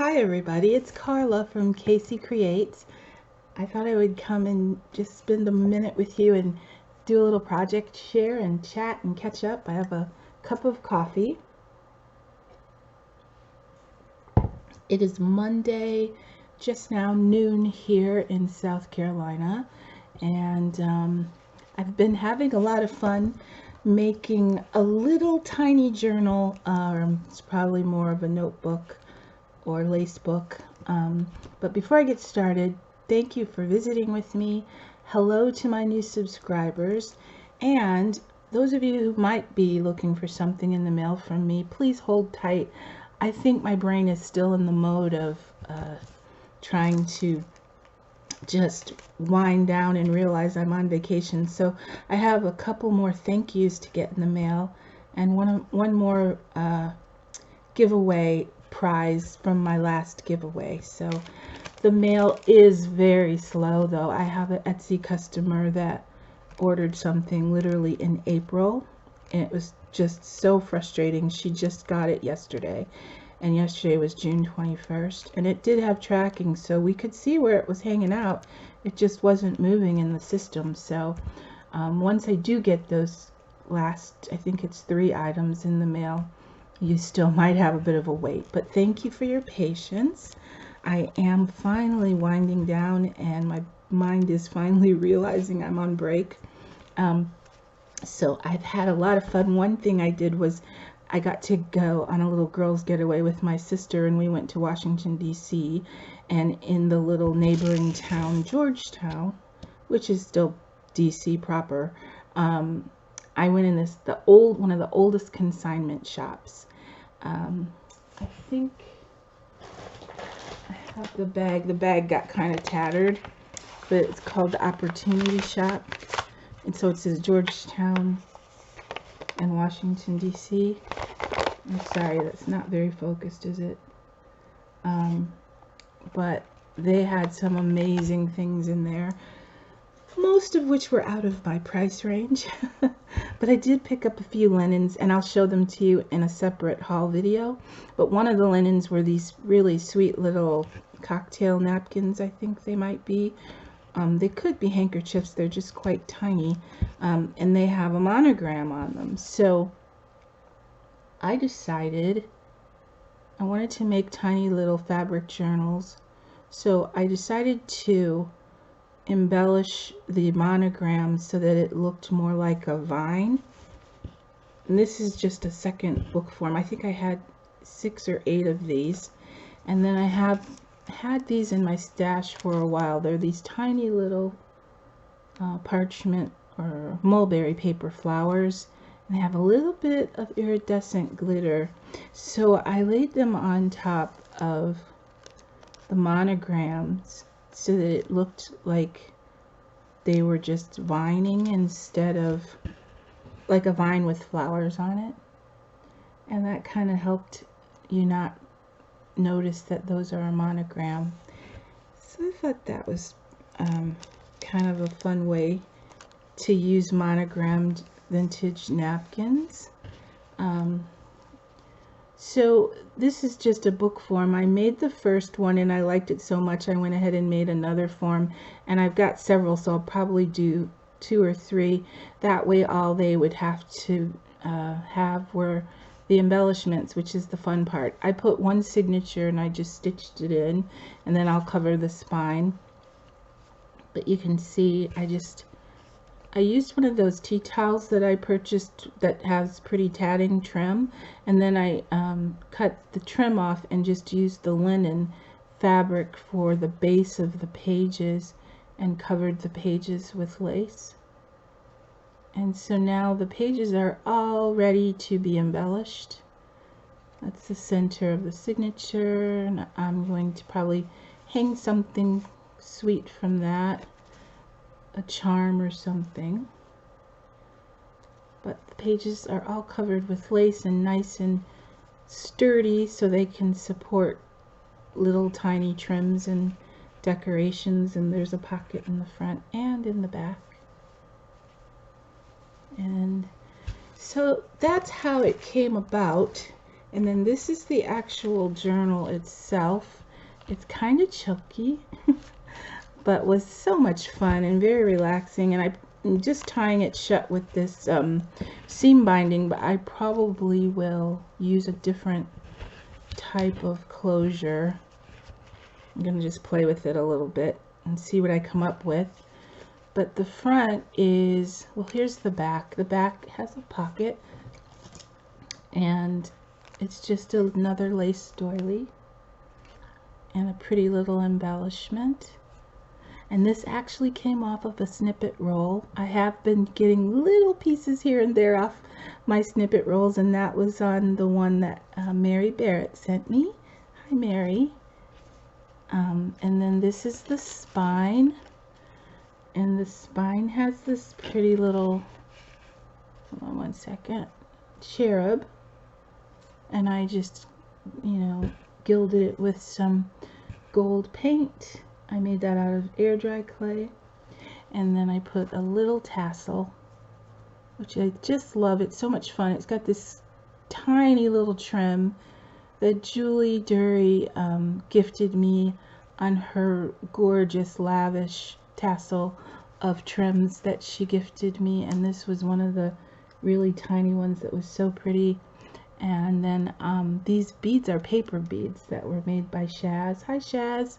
Hi everybody, it's Carla from Casey Creates. I thought I would come and just spend a minute with you and do a little project share and chat and catch up. I have a cup of coffee. It is Monday, just now noon here in South Carolina, and I've been having a lot of fun making a little tiny journal. It's probably more of a notebook or lace book. But before I get started, thank you for visiting with me. Hello to my new subscribers, and those of you who might be looking for something in the mail from me, please hold tight. I think my brain is still in the mode of trying to just wind down and realize I'm on vacation. So I have a couple more thank yous to get in the mail, and one more giveaway prize from my last giveaway. So the mail is very slow though. I have an Etsy customer that ordered something literally in April, and it was just so frustrating. She just got it yesterday, and yesterday was June 21st, and it did have tracking, so we could see where it was hanging out. It just wasn't moving in the system. So once I do get those last, I think it's 3 items in the mail, you still might have a bit of a wait, but thank you for your patience. I am finally winding down, and my mind is finally realizing I'm on break. So I've had a lot of fun. One thing I did was I got to go on a little girls' getaway with my sister, and we went to Washington, D.C., and in the little neighboring town, Georgetown, which is still D.C. proper, I went in one of the oldest consignment shops. I think I have the bag. The bag got kind of tattered, but it's called the Opportunity Shop. And so it says Georgetown and Washington, D.C. I'm sorry, that's not very focused, is it? But they had some amazing things in there, most of which were out of my price range. But I did pick up a few linens, and I'll show them to you in a separate haul video. But one of the linens were these really sweet little cocktail napkins, I think they might be. They could be handkerchiefs, they're just quite tiny, and they have a monogram on them. So I decided I wanted to make tiny little fabric journals. So I decided to embellish the monogram so that it looked more like a vine. And this is just a second book form. I think I had 6 or 8 of these, and then I have had these in my stash for a while. They're these tiny little parchment or mulberry paper flowers, and they have a little bit of iridescent glitter. So I laid them on top of the monograms so that it looked like they were just vining instead of like a vine with flowers on it. And that kind of helped you not notice that those are a monogram. So I thought that was kind of a fun way to use monogrammed vintage napkins. So this is just a book form. I made the first one and I liked it so much I went ahead and made another form, and I've got several, so I'll probably do 2 or 3. That way all they would have to have were the embellishments, which is the fun part. I put one signature and I just stitched it in, and then I'll cover the spine. But you can see I used one of those tea towels that I purchased that has pretty tatting trim, and then I cut the trim off and just used the linen fabric for the base of the pages and covered the pages with lace. And so now the pages are all ready to be embellished. That's the center of the signature, and I'm going to probably hang something sweet from that, a charm or something. But the pages are all covered with lace and nice and sturdy, so they can support little tiny trims and decorations. And there's a pocket in the front and in the back. And so that's how it came about. And then this is the actual journal itself. It's kind of chunky, but was so much fun and very relaxing. And I'm just tying it shut with this seam binding, but I probably will use a different type of closure. I'm going to just play with it a little bit and see what I come up with. But the front is, well, here's the back. The back has a pocket, and it's just another lace doily and a pretty little embellishment. And this actually came off of a snippet roll. I have been getting little pieces here and there off my snippet rolls, and that was on the one that Mary Barrett sent me. Hi, Mary. And then this is the spine, and the spine has this pretty little, hold on one second, cherub, and I just, you know, gilded it with some gold paint. I made that out of air dry clay, and then I put a little tassel, which I just love. It's so much fun. It's got this tiny little trim that Julie Dury gifted me on her gorgeous lavish tassel of trims that she gifted me, and this was one of the really tiny ones that was so pretty. And then these beads are paper beads that were made by Shaz. Hi Shaz,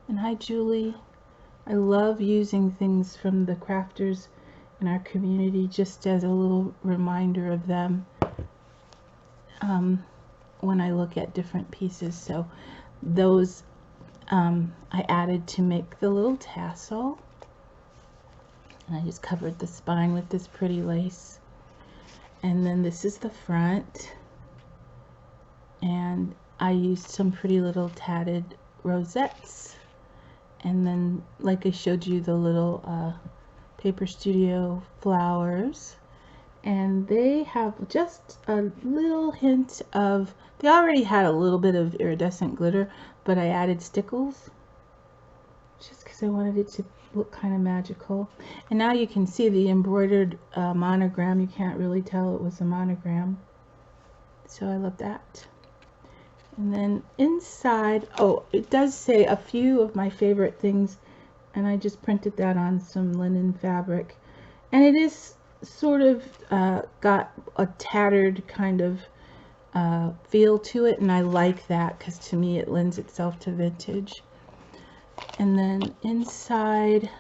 and hi Julie. I love using things from the crafters in our community just as a little reminder of them when I look at different pieces. So those I added to make the little tassel, and I just covered the spine with this pretty lace. And then this is the front, and I used some pretty little tatted rosettes, and then like I showed you, the little Paper Studio flowers, and they have just a little hint of, they already had a little bit of iridescent glitter, but I added stickles just because I wanted it to look kind of magical. And now you can see the embroidered monogram. You can't really tell it was a monogram, so I love that. And then inside, oh, it does say a few of my favorite things, and I just printed that on some linen fabric, and it is sort of got a tattered kind of feel to it, and I like that because to me it lends itself to vintage. And then inside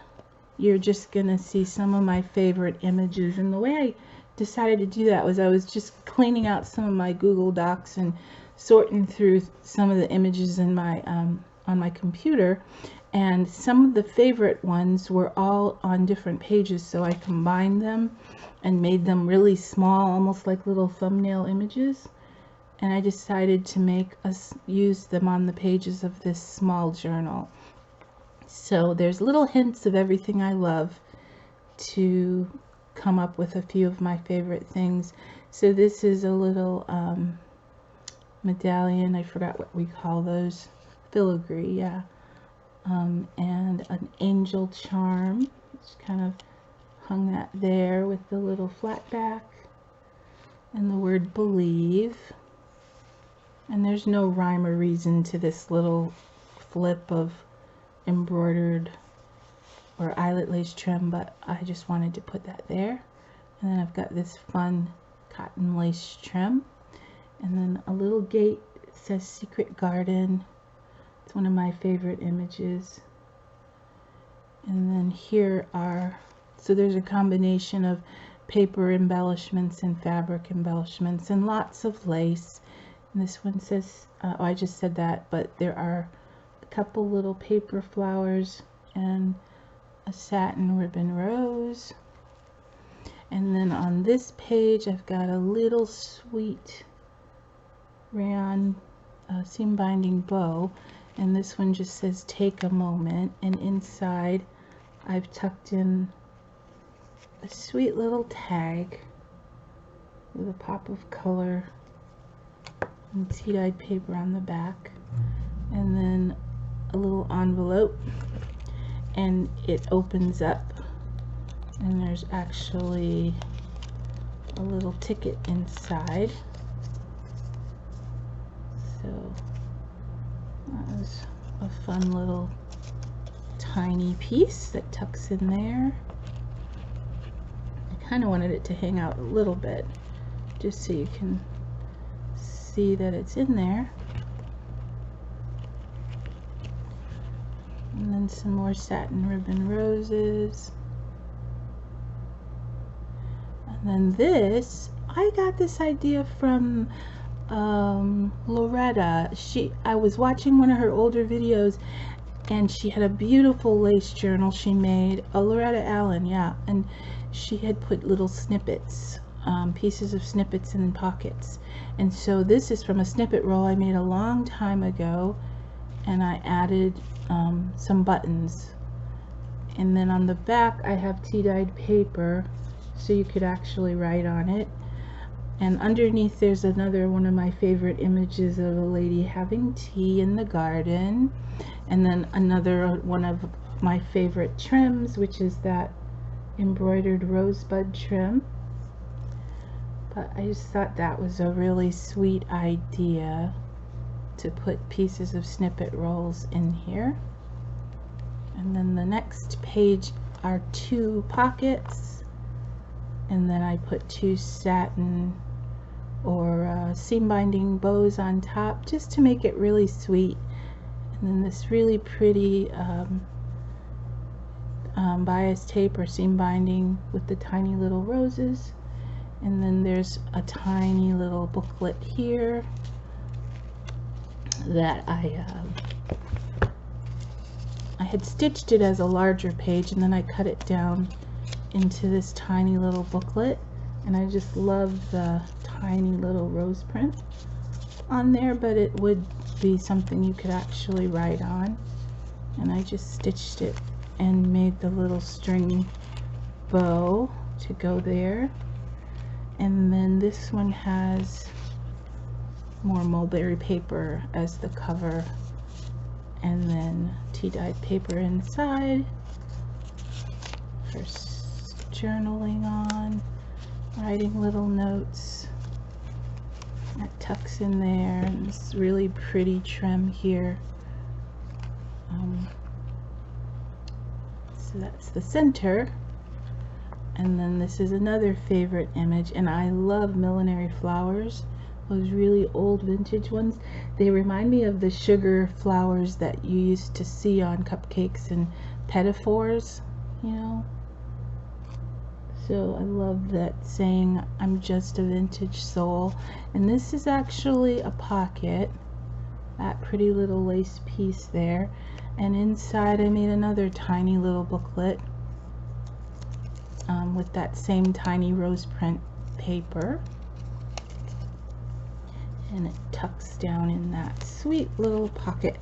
you're just gonna see some of my favorite images, and the way I decided to do that was I was just cleaning out some of my Google Docs and sorting through some of the images in my on my computer, and some of the favorite ones were all on different pages, so I combined them and made them really small, almost like little thumbnail images, and I decided to make us use them on the pages of this small journal. So there's little hints of everything I love to come up with a few of my favorite things. So this is a little medallion, I forgot what we call those, filigree, yeah, and an angel charm. Just kind of hung that there with the little flat back and the word believe. And there's no rhyme or reason to this little flip of embroidered or eyelet lace trim, but I just wanted to put that there. And then I've got this fun cotton lace trim, and then a little gate. It says Secret Garden. It's one of my favorite images. And then here are, so there's a combination of paper embellishments and fabric embellishments and lots of lace. And this one says, oh, I just said that, but there are a couple little paper flowers and a satin ribbon rose. And then on this page I've got a little sweet rayon seam binding bow, and this one just says take a moment, and inside I've tucked in a sweet little tag with a pop of color and tea-dyed paper on the back, and then a little envelope, and it opens up and there's actually a little ticket inside. has a fun little tiny piece that tucks in there. I kind of wanted it to hang out a little bit just so you can see that it's in there. And then some more satin ribbon roses. And then this, I got this idea from Loretta. I was watching one of her older videos, and she had a beautiful lace journal she made. Loretta Allen, yeah, and she had put little snippets, pieces of snippets in pockets. And so this is from a snippet roll I made a long time ago, and I added some buttons. And then on the back I have tea-dyed paper, so you could actually write on it. And underneath there's another one of my favorite images of a lady having tea in the garden. And then another one of my favorite trims, which is that embroidered rosebud trim. But I just thought that was a really sweet idea to put pieces of snippet rolls in here. And then the next page are 2 pockets, and then I put 2 satin or seam binding bows on top just to make it really sweet. And then this really pretty bias tape or seam binding with the tiny little roses. And then there's a tiny little booklet here that I had stitched it as a larger page, and then I cut it down into this tiny little booklet. And I just love the tiny little rose print on there, but it would be something you could actually write on. And I just stitched it and made the little string bow to go there. And then this one has more mulberry paper as the cover, and then tea-dyed paper inside for journaling on, writing little notes. That tucks in there, and this really pretty trim here. So that's the center. And then this is another favorite image, and I love millinery flowers, those really old vintage ones. They remind me of the sugar flowers that you used to see on cupcakes and pinafores, you know. So I love that saying, I'm just a vintage soul. And this is actually a pocket, that pretty little lace piece there. And inside I made another tiny little booklet with that same tiny rose print paper. And it tucks down in that sweet little pocket.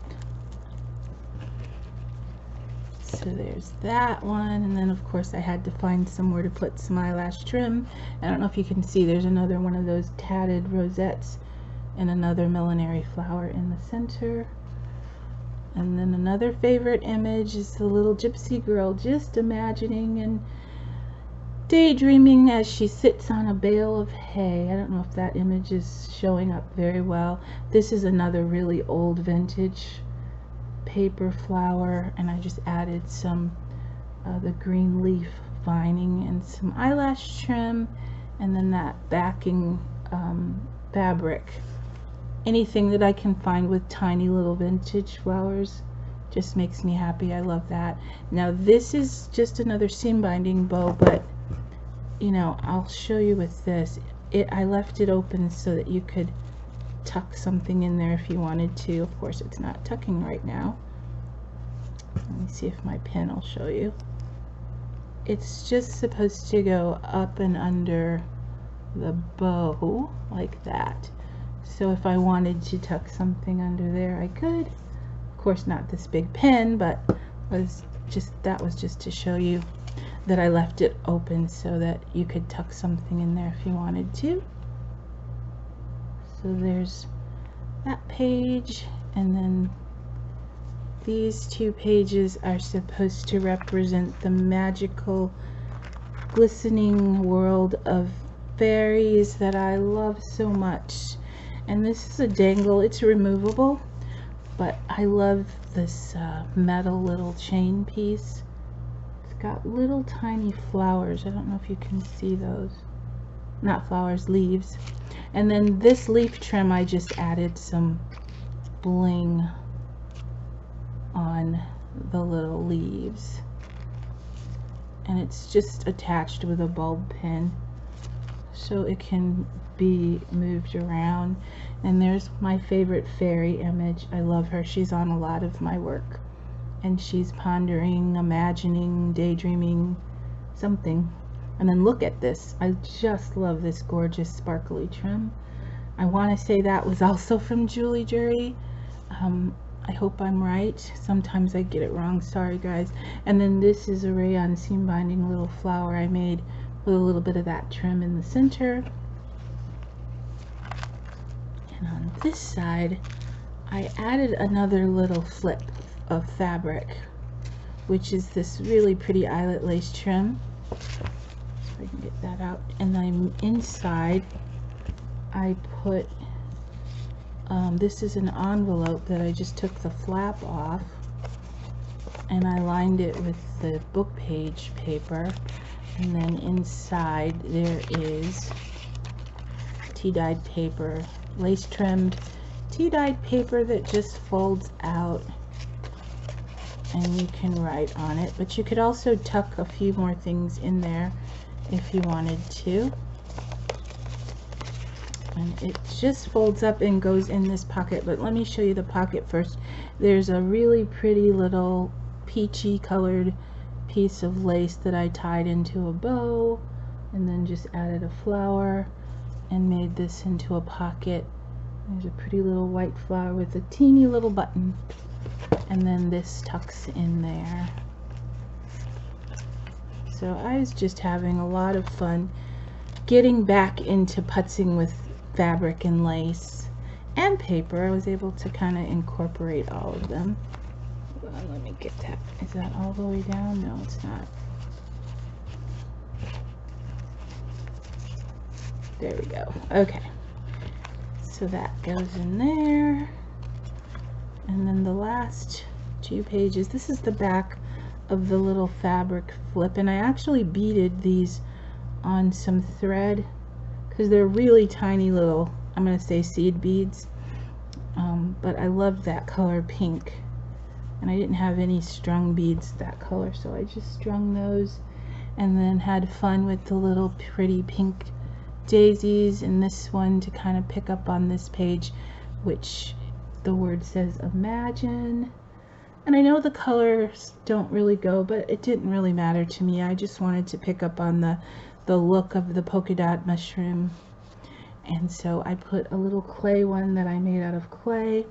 So there's that one, and then of course I had to find somewhere to put some eyelash trim. I don't know if you can see, there's another one of those tatted rosettes and another millinery flower in the center. And then another favorite image is the little gypsy girl just imagining and daydreaming as she sits on a bale of hay. I don't know if that image is showing up very well. This is another really old vintage paper flower, and I just added some the green leaf vining and some eyelash trim, and then that backing fabric. Anything that I can find with tiny little vintage flowers just makes me happy. I love that. Now this is just another seam binding bow, but you know, I'll show you with this. I left it open so that you could tuck something in there if you wanted to. Of course it's not tucking right now. Let me see if my pen will show you. It's just supposed to go up and under the bow like that. So if I wanted to tuck something under there, I could. Of course not this big pen, but that was just to show you that I left it open so that you could tuck something in there if you wanted to. So there's that page, and then these 2 pages are supposed to represent the magical, glistening world of fairies that I love so much. And this is a dangle. It's removable, But I love this metal little chain piece. It's got little tiny flowers. I don't know if you can see those. Not flowers, leaves. And then this leaf trim, I just added some bling on the little leaves. And it's just attached with a bulb pin, so it can be moved around. And there's my favorite fairy image. I love her. She's on a lot of my work. And she's pondering, imagining, daydreaming something. And then look at this. I just love this gorgeous sparkly trim. I want to say that was also from Julie Jury. I hope I'm right. Sometimes I get it wrong. Sorry, guys. And then this is a rayon seam binding little flower I made with a little bit of that trim in the center. And on this side, I added another little flip of fabric, which is this really pretty eyelet lace trim. So I can get that out. And then inside, I put this is an envelope that I just took the flap off, and I lined it with the book page paper. And then inside there is tea-dyed paper, lace trimmed tea-dyed paper that just folds out, and you can write on it. But you could also tuck a few more things in there if you wanted to. And it just folds up and goes in this pocket. But let me show you the pocket first. There's a really pretty little peachy colored piece of lace that I tied into a bow, and then just added a flower and made this into a pocket. There's a pretty little white flower with a teeny little button, and then this tucks in there. So I was just having a lot of fun getting back into putzing with fabric and lace and paper. I was able to kind of incorporate all of them. Hold on, let me get that. Is that all the way down? No, it's not. There we go. Okay. So that goes in there. And then the last 2 pages, this is the back of the little fabric flip, and I actually beaded these on some thread because they're really tiny little, I'm going to say seed beads, but I loved that color pink, and I didn't have any strung beads that color, so I just strung those, and then had fun with the little pretty pink daisies, and this one to kind of pick up on this page, which the word says imagine. And I know the colors don't really go, but it didn't really matter to me. I just wanted to pick up on the look of the polka dot mushroom. And so I put a little clay one that I made out of clay.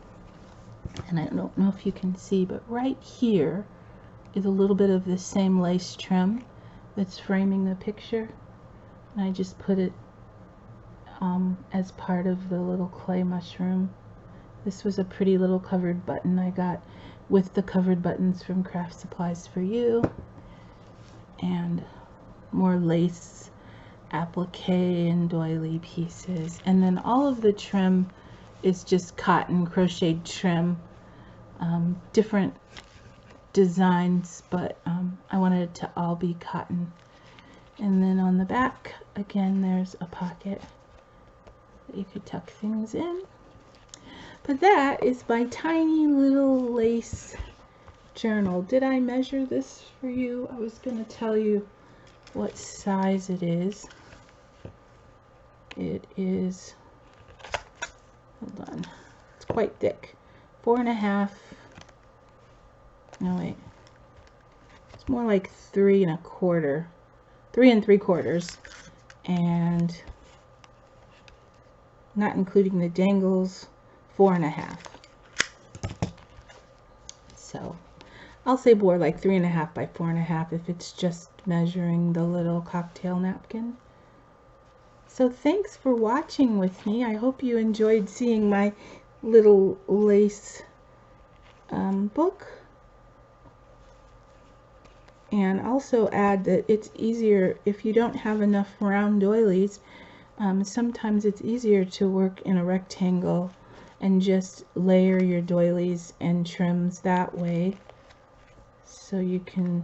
And I don't know if you can see, but right here is a little bit of the same lace trim that's framing the picture. And I just put it as part of the little clay mushroom. This was a pretty little covered button I got with the covered buttons from Craft Supplies for You, and more lace applique and doily pieces. And then all of the trim is just cotton crocheted trim, different designs, but I wanted it to all be cotton. And then on the back again, there's a pocket that you could tuck things in. But that is my tiny little lace journal. Did I measure this for you? I was going to tell you what size it is. It is, hold on, it's quite thick. 4.5, no wait, it's more like 3.25, 3 3/4, and not including the dangles, 4.5. So I'll say more like 3.5 by 4.5 if it's just measuring the little cocktail napkin. So thanks for watching with me. I hope you enjoyed seeing my little lace book. And also add that it's easier if you don't have enough round doilies. Sometimes it's easier to work in a rectangle and just layer your doilies and trims that way, so you can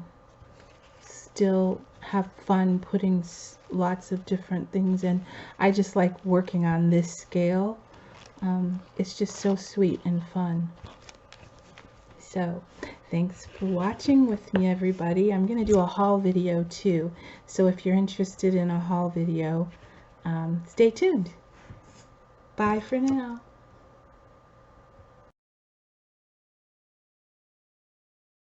still have fun putting lots of different things in. I just like working on this scale. It's just so sweet and fun. So thanks for watching with me, everybody. I'm going to do a haul video too, so if you're interested in a haul video, stay tuned. Bye for now.